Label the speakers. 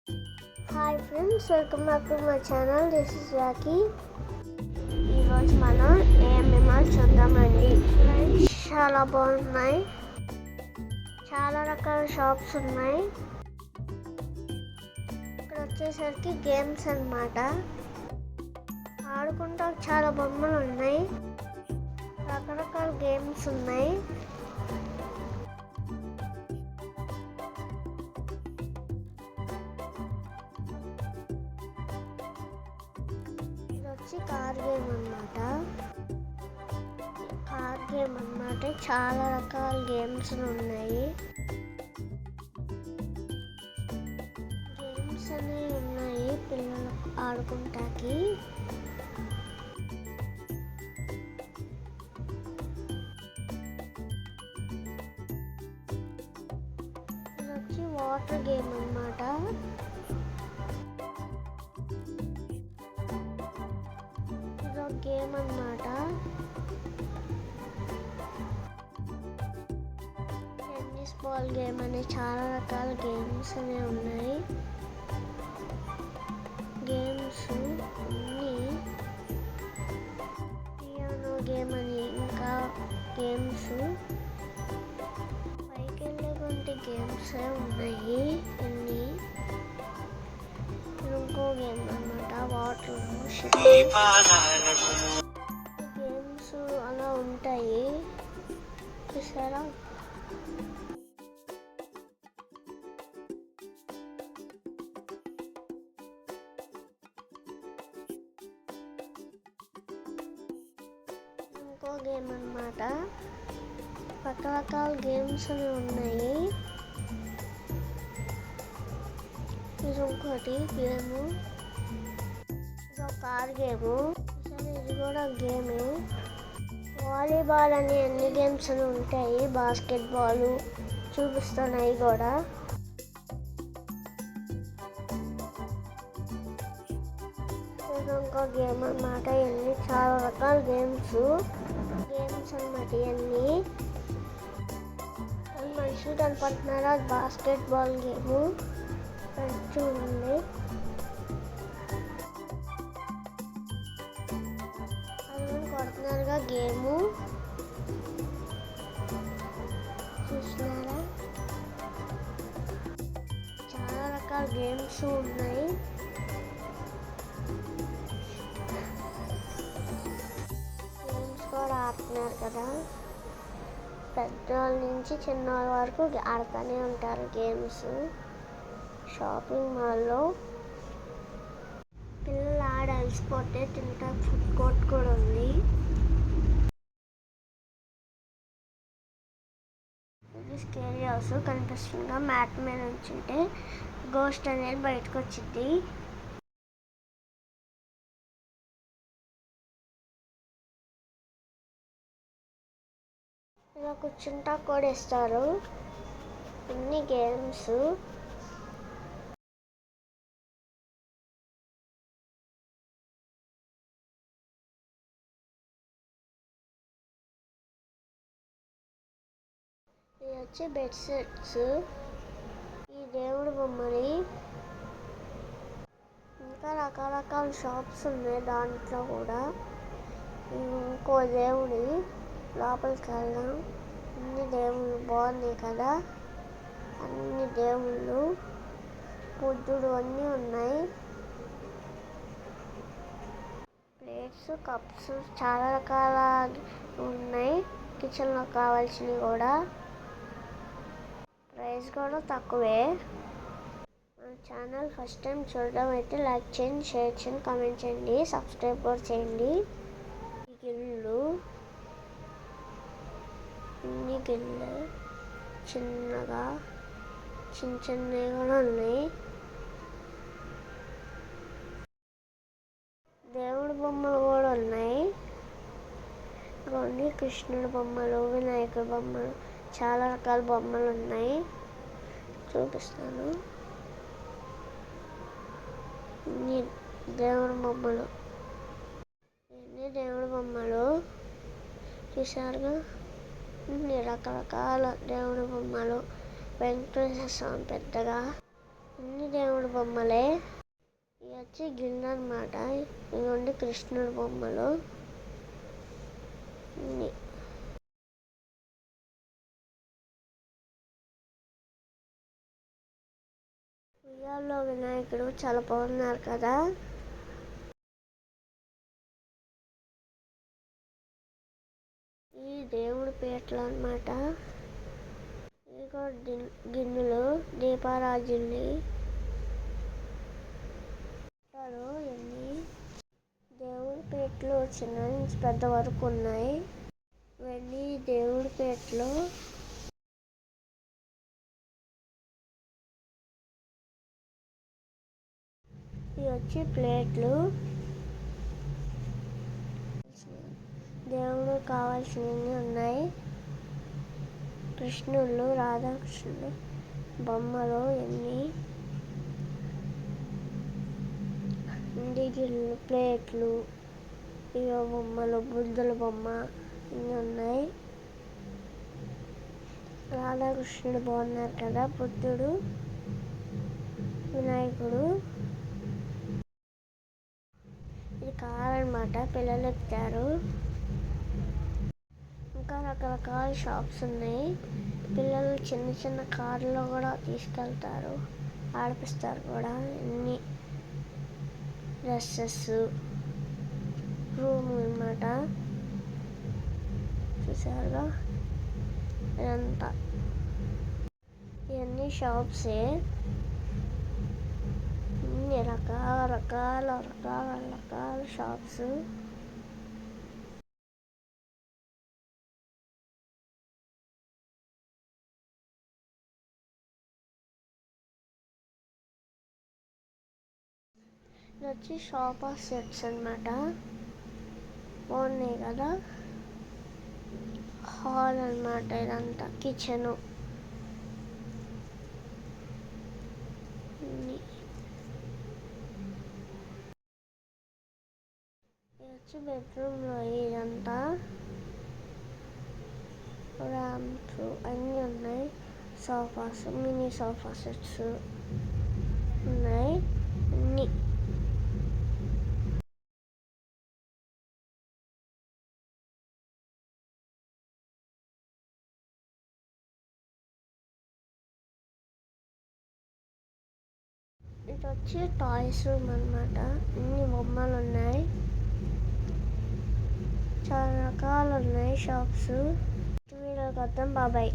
Speaker 1: Hi friends, welcome back to my channel. This is Rocky. ఈరోజు మనం ఏఎంఎంఆర్ చూద్దామండి. Friends, చాలా బాగున్నాయి. చాలా రకాల షాప్స్ ఉన్నాయి. ఇక్కడ వచ్చేసరికి గేమ్స్ అన్నమాట. ఆడుకుంటా చాలా బొమ్మలు ఉన్నాయి. రకరకాల గేమ్స్ ఉన్నాయి. కార్ గేమ్ అన్నమాట. చాలా రకాల గేమ్స్ ఉన్నాయి. గేమ్స్ అనేవి ఉన్నాయి పిల్లలు ఆడుకుంటాకి. ఇది వచ్చి వాటర్ గేమ్ అన్నమాట. గేమ్ అన్నమాట. టెన్నిస్ బాల్ గేమ్ అని చాలా రకాల గేమ్స్ అనేవి ఉన్నాయి. గేమ్స్ అన్నీ పియానో గేమ్ అని ఇంకా గేమ్స్ పైకి వెళ్ళే గేమ్స్ ఉన్నాయి. అన్నీ ఇంకో గేమ్ అన్నమాట. వాటర్ గేమ్స్ అలా ఉంటాయి. చూసారా? ఇంకో గేమ్ అన్నమాట. రకరకాల గేమ్స్ అని ఉన్నాయి. ఇది ఇంకోటి గేము. Car game. ఇది కూడా గేమే. వాలీబాల్ అని అన్ని గేమ్స్ అని ఉంటాయి. బాస్కెట్ బాల్ చూపిస్తున్నాయి కూడా. ఇంకో గేమ్ అన్నమాట. ఇవన్నీ చాలా రకాల గేమ్స్ అన్నమాట. ఇవన్నీ మనుషులు కనపడుతున్నారు. అది బాస్కెట్ బాల్ గేము చూడండి. కొడుతున్నారుగా గేము. చూస్తున్నారా? చాలా రకాల గేమ్స్ ఉన్నాయి. గేమ్స్ కూడా ఆడుతున్నారు కదా. పెద్దవాళ్ళ నుంచి చిన్నవాళ్ళ వరకు ఆడుతూనే ఉంటారు గేమ్స్. షాపింగ్ మాల్లో పిల్లలు అలసిపోతే తింటా ఫుడ్ కోర్ట్ కూడా ఉంది. ఇది స్కేరీ హౌస్ కనిపిస్తుందిగా. మ్యాట్ మీద ఉంచుంటే గోస్ట్ అనేది బయటకు వచ్చింది. ఇలా కూర్చుంటా కూడా ఇస్తారు. అన్ని గేమ్స్. ఇది వచ్చి బెడ్ సెట్స్. ఈ దేవుడి బొమ్మని. ఇంకా రకరకాల షాప్స్ ఉన్నాయి దాంట్లో కూడా. ఇంకో దేవుడి లోపలికి వెళ్దాం. అన్ని దేవుళ్ళు బాగున్నాయి కదా. అన్ని దేవుళ్ళు బుద్ధుడు అన్నీ ఉన్నాయి. ప్లేట్స్, కప్స్ చాలా రకాల ఉన్నాయి. కిచెన్లో కావాల్సినవి కూడా. ప్రైస్ కూడా తక్కువే. మన ఛానల్ ఫస్ట్ టైం చూడడం అయితే లైక్ చేయండి, షేర్ చేయండి, కామెంట్ చేయండి, సబ్స్క్రైబ్ కూడా చేయండి. గిన్నెలు, ఇన్ని గిన్నెలు చిన్నగా చిన్నవి కూడా ఉన్నాయి. దేవుడి బొమ్మలు కూడా ఉన్నాయి. ఇవన్నీ కృష్ణుడి బొమ్మలు, వినాయకుడి బొమ్మలు, చాలా రకాల బొమ్మలు ఉన్నాయి. చూపిస్తాను. ఇన్ని దేవుడి బొమ్మలు. ఇన్ని దేవుడి బొమ్మలు చూసారుగా. ఇన్ని రకరకాల దేవుడి బొమ్మలు. వెంకటేశ్వర స్వామి పెద్దగా అన్ని దేవుడి బొమ్మలే. ఇవి వచ్చి గిన్నె అనమాట. ఇవి కృష్ణుడి బొమ్మలు. ఉయ్యాల్లో వినాయకుడు చాలా బాగున్నారు కదా. ఈ దేవుడి పీటలు అన్నమాట. ఇవి కూడా గిన్నెలు, దీపారాజుల్ని ఎన్ని దేవుడి పీటలు చిన్న నుంచి పెద్ద వరకు ఉన్నాయి. ఇవన్నీ దేవుడి పీటలు. ఇవి వచ్చి ప్లేట్లు. దేవుడు కావాల్సినవి ఉన్నాయి. కృష్ణుళ్ళు, రాధాకృష్ణులు బొమ్మలు ఎన్ని గిన్నెలు, ప్లేట్లు, ఇవో బొమ్మలు, బుద్ధుల బొమ్మ ఇన్ని ఉన్నాయి. రాధాకృష్ణుడు బాగున్నారు కదా. బుద్ధుడు, వినాయకుడు. ఇది కార్ అన్నమాట, పిల్లలు ఎక్కుతారు. ఇంకా రకరకాల షాప్స్ ఉన్నాయి. పిల్లలు చిన్న చిన్న కార్లో కూడా తీసుకెళ్తారు, ఆడిపిస్తారు కూడా. అన్ని డ్రెస్సెస్, రూమ్ అన్నమాట. చూసారుగా ఇదంతా. ఇవన్నీ షాప్సే. అన్ని రకాల షాప్స్. ఇది వచ్చి సోఫా సెట్స్ అన్నమాట. బాగున్నాయి కదా. హాల్ అన్నమాట ఇదంతా. కిచెన్. ఇది వచ్చి బెడ్రూమ్లో ఇదంతా. ర్యాంప్స్ అన్నీ ఉన్నాయి. సోఫాస్, మినీ సోఫా సెట్స్ ఉన్నాయి అన్నీ. ఇది వచ్చి టాయ్స్ రూమ్ అన్నమాట. అన్ని బొమ్మలు ఉన్నాయి. చాలా రకాలు ఉన్నాయి షాప్స్. వీడియోకి వద్దాం. బాబాయ్.